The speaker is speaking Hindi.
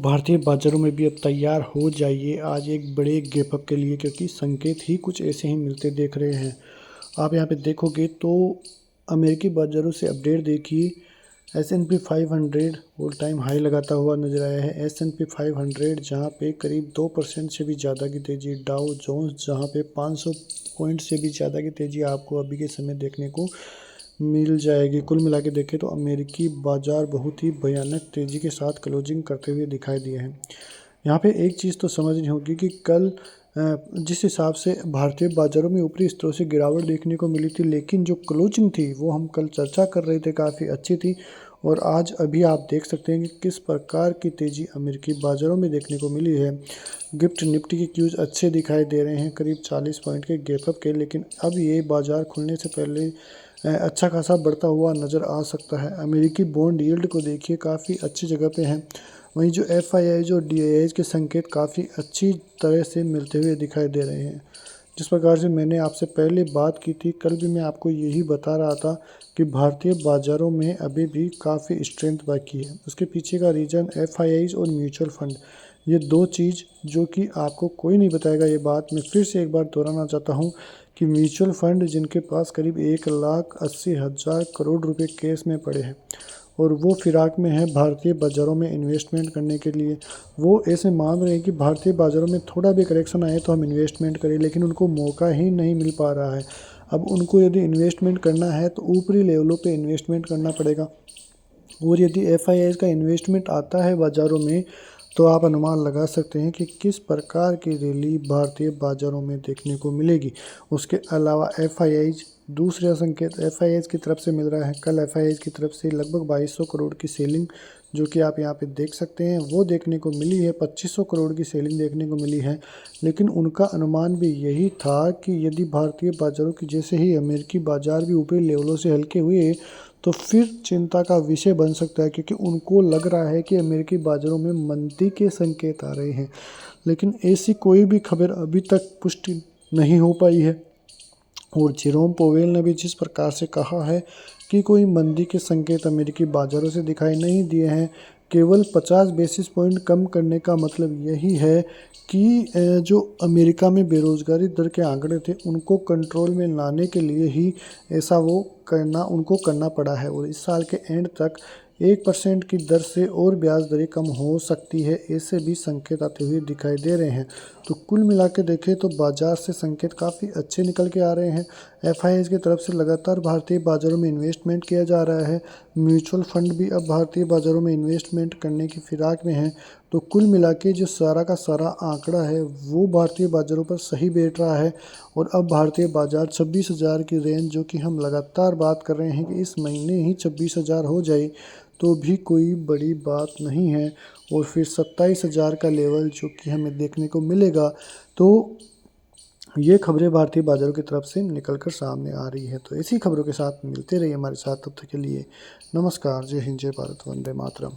भारतीय बाजारों में भी अब तैयार हो जाइए आज एक बड़े गैप अप के लिए, क्योंकि संकेत ही कुछ ऐसे ही मिलते देख रहे हैं। आप यहाँ पे देखोगे तो अमेरिकी बाजारों से अपडेट देखिए। S&P 500 ऑल टाइम हाई लगाता हुआ नजर आया है। S&P 500 जहाँ पे करीब 2% से भी ज़्यादा की तेज़ी, डाउ जोन्स जहाँ पे 500 पॉइंट से भी ज़्यादा की तेज़ी आपको अभी के समय देखने को मिल जाएगी। कुल मिला के देखें तो अमेरिकी बाजार बहुत ही भयानक तेज़ी के साथ क्लोजिंग करते हुए दिखाई दिए हैं। यहाँ पे एक चीज़ तो समझनी होगी कि कल जिस हिसाब से भारतीय बाजारों में ऊपरी स्तरों से गिरावट देखने को मिली थी, लेकिन जो क्लोजिंग थी वो हम कल चर्चा कर रहे थे काफ़ी अच्छी थी। और आज अभी आप देख सकते हैं कि किस प्रकार की तेज़ी अमेरिकी बाज़ारों में देखने को मिली है। गिफ्ट निफ्टी के क्यूज अच्छे दिखाई दे रहे हैं, करीब 40 पॉइंट के गैपअप के, लेकिन अब ये बाज़ार खुलने से पहले अच्छा खासा बढ़ता हुआ नज़र आ सकता है। अमेरिकी बॉन्ड यील्ड को देखिए, काफ़ी अच्छी जगह पे है। वहीं जो FIIs और DIIs के संकेत काफ़ी अच्छी तरह से मिलते हुए दिखाई दे रहे हैं। जिस प्रकार से मैंने आपसे पहले बात की थी, कल भी मैं आपको यही बता रहा था कि भारतीय बाज़ारों में अभी भी काफ़ी स्ट्रेंथ बाकी है। उसके पीछे का रीज़न FIIs और म्यूचुअल फंड, ये दो चीज़ जो कि आपको कोई नहीं बताएगा। ये बात मैं फिर से एक बार दोहराना चाहता हूँ कि म्यूचुअल फंड जिनके पास करीब 1,80,000 करोड़ रुपए केस में पड़े हैं और वो फिराक में है भारतीय बाज़ारों में इन्वेस्टमेंट करने के लिए, वो ऐसे मान रहे हैं कि भारतीय बाज़ारों में थोड़ा भी करेक्शन आए तो हम इन्वेस्टमेंट करें, लेकिन उनको मौका ही नहीं मिल पा रहा है। अब उनको यदि इन्वेस्टमेंट करना है तो ऊपरी लेवलों पे इन्वेस्टमेंट करना पड़ेगा। और यदि FIIs का इन्वेस्टमेंट आता है बाज़ारों में तो आप अनुमान लगा सकते हैं कि किस प्रकार की रैली भारतीय बाज़ारों में देखने को मिलेगी। उसके अलावा FIIs, दूसरा संकेत FIIs की तरफ से मिल रहा है। कल FIIs की तरफ से लगभग 2200 करोड़ की सेलिंग, जो कि आप यहाँ पे देख सकते हैं, वो देखने को मिली है। 2500 करोड़ की सेलिंग देखने को मिली है, लेकिन उनका अनुमान भी यही था कि यदि भारतीय बाज़ारों की जैसे ही अमेरिकी बाज़ार भी ऊपरी लेवलों से हल्के हुए तो फिर चिंता का विषय बन सकता है, क्योंकि उनको लग रहा है कि अमेरिकी बाज़ारों में मंदी के संकेत आ रहे हैं। लेकिन ऐसी कोई भी खबर अभी तक पुष्टि नहीं हो पाई है। और जेरोम पोवेल ने भी जिस प्रकार से कहा है कि कोई मंदी के संकेत अमेरिकी बाज़ारों से दिखाई नहीं दिए हैं। केवल 50 बेसिस पॉइंट कम करने का मतलब यही है कि जो अमेरिका में बेरोज़गारी दर के आंकड़े थे उनको कंट्रोल में लाने के लिए ही ऐसा वो उनको करना पड़ा है। और इस साल के एंड तक 1% की दर से और ब्याज दरें कम हो सकती है, ऐसे भी संकेत आते हुए दिखाई दे रहे हैं। तो कुल मिला के देखें तो बाज़ार से संकेत काफ़ी अच्छे निकल के आ रहे हैं। FIIs की तरफ से लगातार भारतीय बाज़ारों में इन्वेस्टमेंट किया जा रहा है। म्यूचुअल फंड भी अब भारतीय बाज़ारों में इन्वेस्टमेंट करने की फिराक में हैं। तो कुल मिला के जो सारा का सारा आंकड़ा है वो भारतीय बाज़ारों पर सही बैठ रहा है। और अब भारतीय बाज़ार 26,000 की रेंज, जो कि हम लगातार बात कर रहे हैं कि इस महीने ही 26,000 हो जाए तो भी कोई बड़ी बात नहीं है। और फिर 27,000 का लेवल जो कि हमें देखने को मिलेगा। तो ये खबरें भारतीय बाज़ारों की तरफ से निकल कर सामने आ रही है। तो ऐसी खबरों के साथ मिलते रहिए हमारे साथ, तब तक के लिए नमस्कार, जय हिंद, जय भारत, वंदे मातरम।